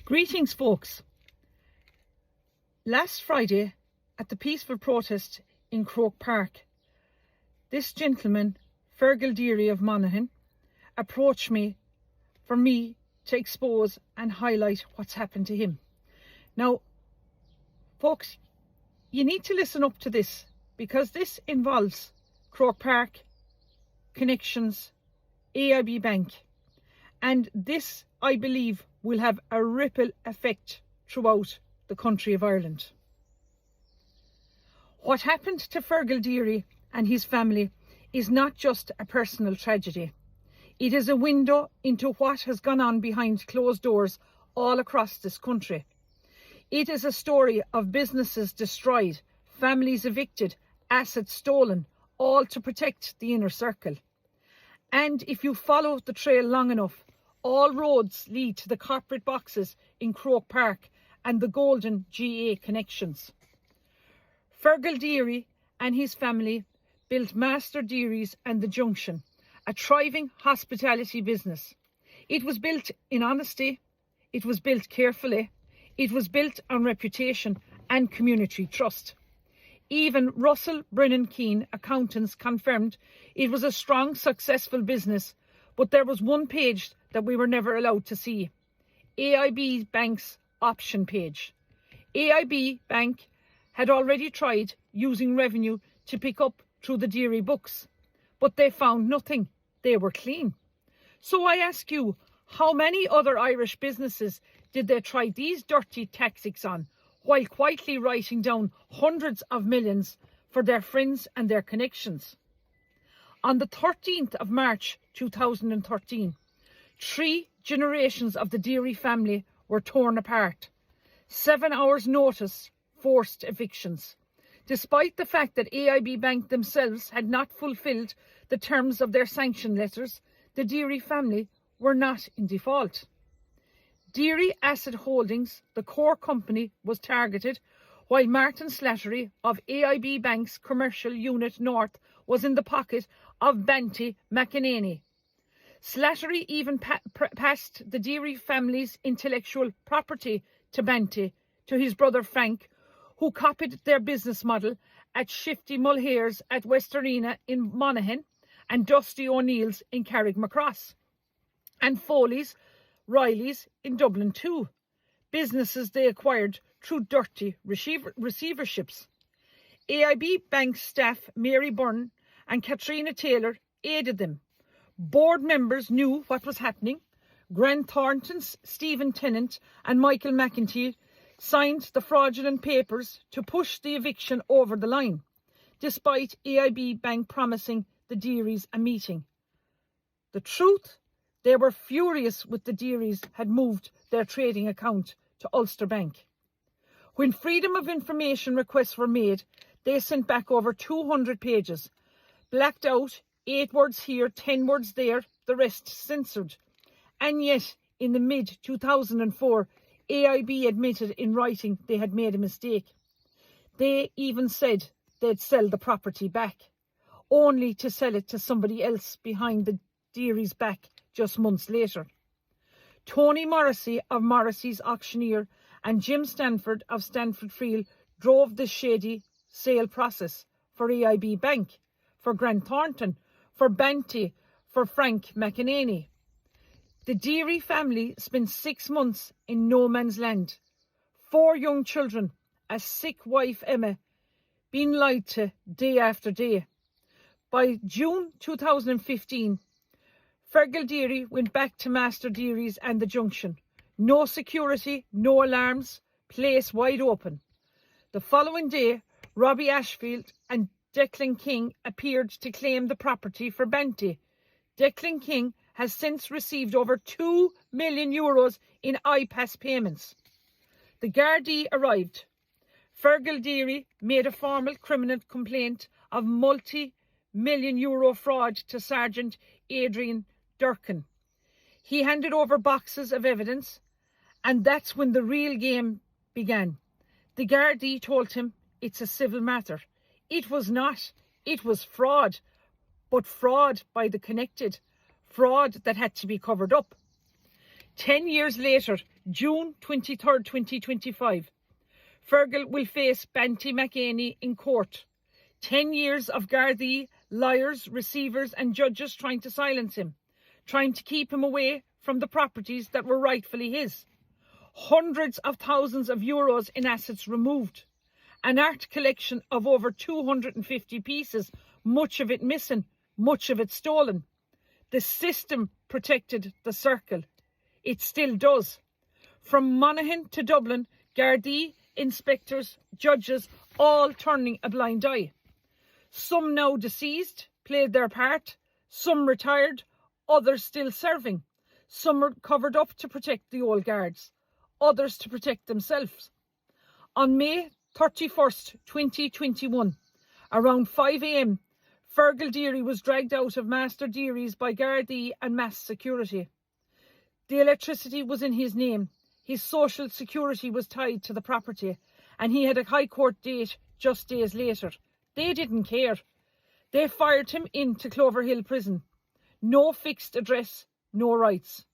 Greetings, folks. Last Friday, at the peaceful protest in Croke Park, this gentleman, Fergal Deery of Monaghan, approached me for me to expose and highlight what's happened to him. Now, folks, you need to listen up to this, because this involves Croke Park, connections, AIB Bank, and this, I believe, will have a ripple effect throughout the country of Ireland. What happened to Fergal Deery and his family is not just a personal tragedy. It is a window into what has gone on behind closed doors all across this country. It is a story of businesses destroyed, families evicted, assets stolen, all to protect the inner circle. And if you follow the trail long enough, all roads lead to the corporate boxes in Croke Park and the golden GA connections. Fergal Deery and his family built Master Deary's and the Junction, a thriving hospitality business. It was built in honesty, it was built carefully, it was built on reputation and community trust. Even Russell Brennan Keane accountants confirmed it was a strong, successful business, but there was one page that we were never allowed to see: AIB Bank's option page. AIB Bank had already tried using revenue to pick up through the Deery books, but they found nothing. They were clean. So I ask you, how many other Irish businesses did they try these dirty tactics on, while quietly writing down hundreds of millions for their friends and their connections? On the 13th of March 2013, 3 generations of the Deery family were torn apart. 7 hours notice, forced evictions. Despite the fact that AIB Bank themselves had not fulfilled the terms of their sanction letters, the Deery family were not in default. Deery Asset Holdings, the core company, was targeted, while Martin Slattery of AIB Bank's Commercial Unit North was in the pocket of Banty McEnany. Slattery even passed the Deery family's intellectual property to Banty, to his brother Frank, who copied their business model at Shifty Mulhairs at West Arena in Monaghan and Dusty O'Neill's in Carrickmacross, and Foley's, Riley's in Dublin too, businesses they acquired through dirty receiverships. AIB Bank staff Mary Byrne and Katrina Taylor aided them. Board members knew what was happening. Grant Thornton's Stephen Tennant and Michael McEntee signed the fraudulent papers to push the eviction over the line, despite AIB Bank promising the Dearys a meeting. The truth? They were furious with the Dearys had moved their trading account to Ulster Bank. When freedom of information requests were made, they sent back over 200 pages, blacked out 8 words here, 10 words there, the rest censored. And yet, in the mid-2004, AIB admitted in writing they had made a mistake. They even said they'd sell the property back, only to sell it to somebody else behind the Deary's back just months later. Tony Morrissey of Morrissey's Auctioneer and Jim Stanford of Stanford Friel drove this shady sale process for AIB Bank, for Grant Thornton, for Banty, for Frank McEnany. The Deery family spent 6 months in no man's land. 4 young children, a sick wife Emma, being lied to day after day. By June 2015, Fergal Deery went back to Master Deary's and the Junction. No security, no alarms, place wide open. The following day, Robbie Ashfield and Declan King appeared to claim the property for Banty. Declan King has since received over €2 million in IPAS payments. The Gardaí arrived. Fergal Deery made a formal criminal complaint of multi-million-euro fraud to Sergeant Adrian Durkin. He handed over boxes of evidence, and that's when the real game began. The Gardaí told him it's a civil matter. It was not. It was fraud, but fraud by the connected. Fraud that had to be covered up. 10 years later, June 23rd, 2025, Fergal will face Banty McEaney in court. 10 years of Gardaí, liars, receivers and judges trying to silence him, trying to keep him away from the properties that were rightfully his. Hundreds of thousands of euros in assets removed. An art collection of over 250 pieces, much of it missing, much of it stolen. The system protected the circle. It still does. From Monaghan to Dublin, Gardaí, inspectors, judges, all turning a blind eye. Some now deceased played their part, some retired, others still serving. Some are covered up to protect the old guards, others to protect themselves. On May 31st, 2021, around 5 a.m, Fergal Deery was dragged out of Master Deary's by Gardaí and mass security. The electricity was in his name, his social security was tied to the property, and he had a High Court date just days later. They didn't care. They fired him into Cloverhill prison. No fixed address, no rights.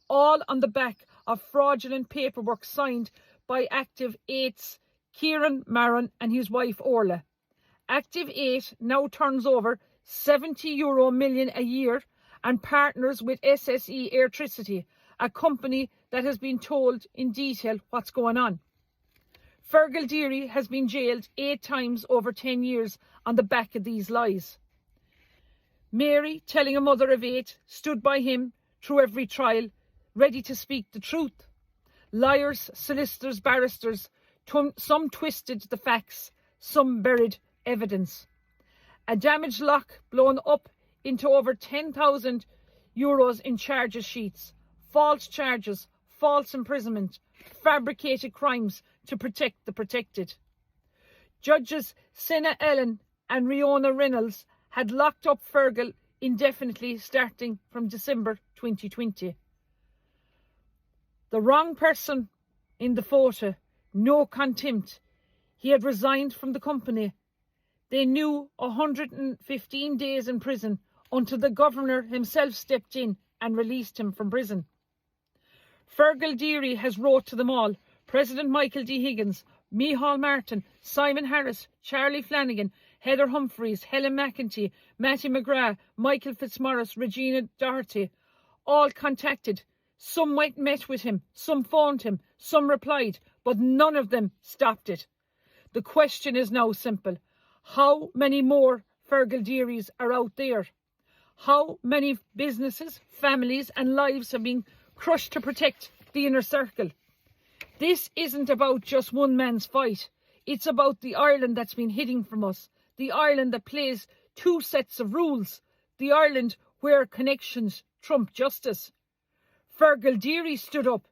All on the back of fraudulent paperwork signed by Active 8's Kieran Maron and his wife Orla. Active 8 now turns over €70 million a year and partners with SSE Airtricity, a company that has been told in detail what's going on. Fergal Deery has been jailed 8 times over 10 years on the back of these lies. Mary, telling a mother of 8, stood by him through every trial, ready to speak the truth. Liars, solicitors, barristers, some twisted the facts, some buried evidence. A damaged lock blown up into over 10,000 euros in charges sheets, false charges, false imprisonment, fabricated crimes to protect the protected. Judges Senna Ellen and Riona Reynolds had locked up Fergal indefinitely starting from December 2020. The wrong person in the photo, no contempt. He had resigned from the company. They knew 115 days in prison until the governor himself stepped in and released him from prison. Fergal Deery has wrote to them all, President Michael D. Higgins, Micheál Martin, Simon Harris, Charlie Flanagan, Heather Humphreys, Helen McEntee, Matty McGrath, Michael Fitzmaurice, Regina Doherty, all contacted. Some met with him, some phoned him, some replied, but none of them stopped it. The question is now simple. How many more Fergal Deerys are out there? How many businesses, families and lives have been crushed to protect the inner circle? This isn't about just one man's fight. It's about the Ireland that's been hidden from us. The Ireland that plays 2 sets of rules. The Ireland where connections trump justice. Fergal Deery stood up.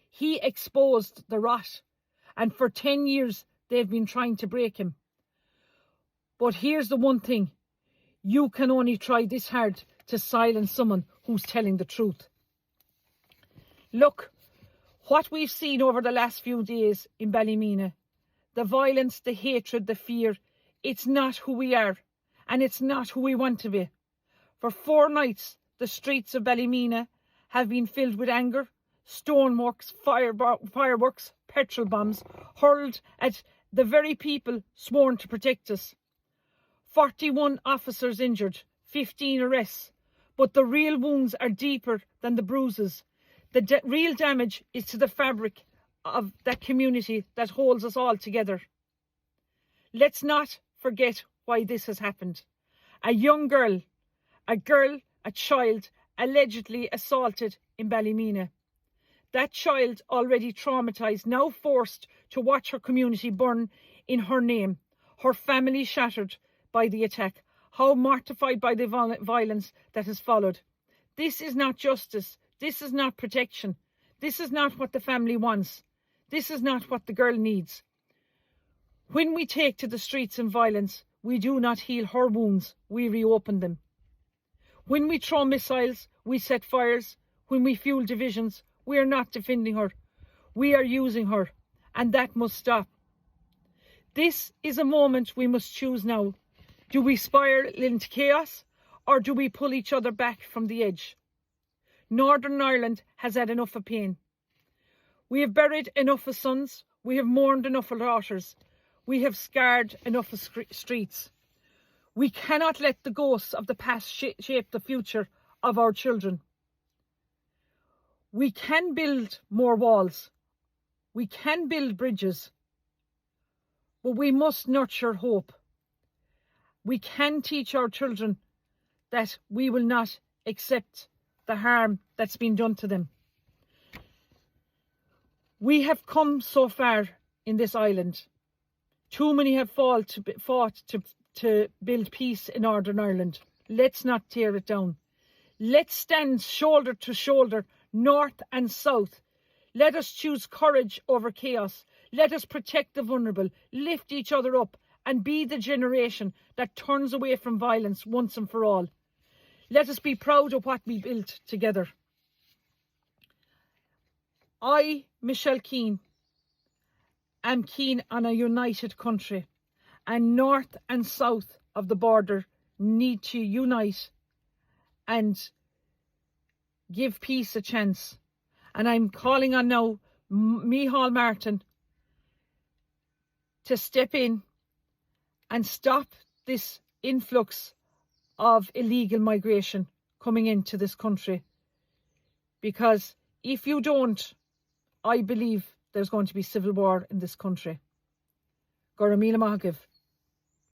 He exposed the rot. And for 10 years, they've been trying to break him. But here's the one thing. You can only try this hard to silence someone who's telling the truth. Look, what we've seen over the last few days in Ballymena, the violence, the hatred, the fear, it's not who we are, and it's not who we want to be. For 4 nights, the streets of Ballymena have been filled with anger, stoneworks, fireworks, petrol bombs, hurled at the very people sworn to protect us. 41 officers injured, 15 arrests, but the real wounds are deeper than the bruises. The real damage is to the fabric of that community that holds us all together. Let's not forget why this has happened. A young girl, a child, allegedly assaulted in Ballymena. That child, already traumatised, now forced to watch her community burn in her name. Her family shattered by the attack. How mortified by the violence that has followed. This is not justice. This is not protection. This is not what the family wants. This is not what the girl needs. When we take to the streets in violence, we do not heal her wounds, we reopen them. When we throw missiles, we set fires. When we fuel divisions, we are not defending her. We are using her, and that must stop. This is a moment we must choose now. Do we spiral into chaos, or do we pull each other back from the edge? Northern Ireland has had enough of pain. We have buried enough of sons. We have mourned enough of daughters. We have scarred enough of streets. We cannot let the ghosts of the past shape the future of our children. We can build more walls. We can build bridges. But we must nurture hope. We can teach our children that we will not accept the harm that's been done to them. We have come so far in this island. Too many have fought to build peace in Northern Ireland. Let's not tear it down. Let's stand shoulder to shoulder, north and south. Let us choose courage over chaos. Let us protect the vulnerable, lift each other up, and be the generation that turns away from violence once and for all. Let us be proud of what we built together. I, Michelle Keane, am keen on a united country, and north and south of the border need to unite and give peace a chance. And I'm calling on now Micheál Martin to step in and stop this influx of illegal migration coming into this country. Because if you don't, I believe there's going to be civil war in this country. Gora Míle Maith Agaibh.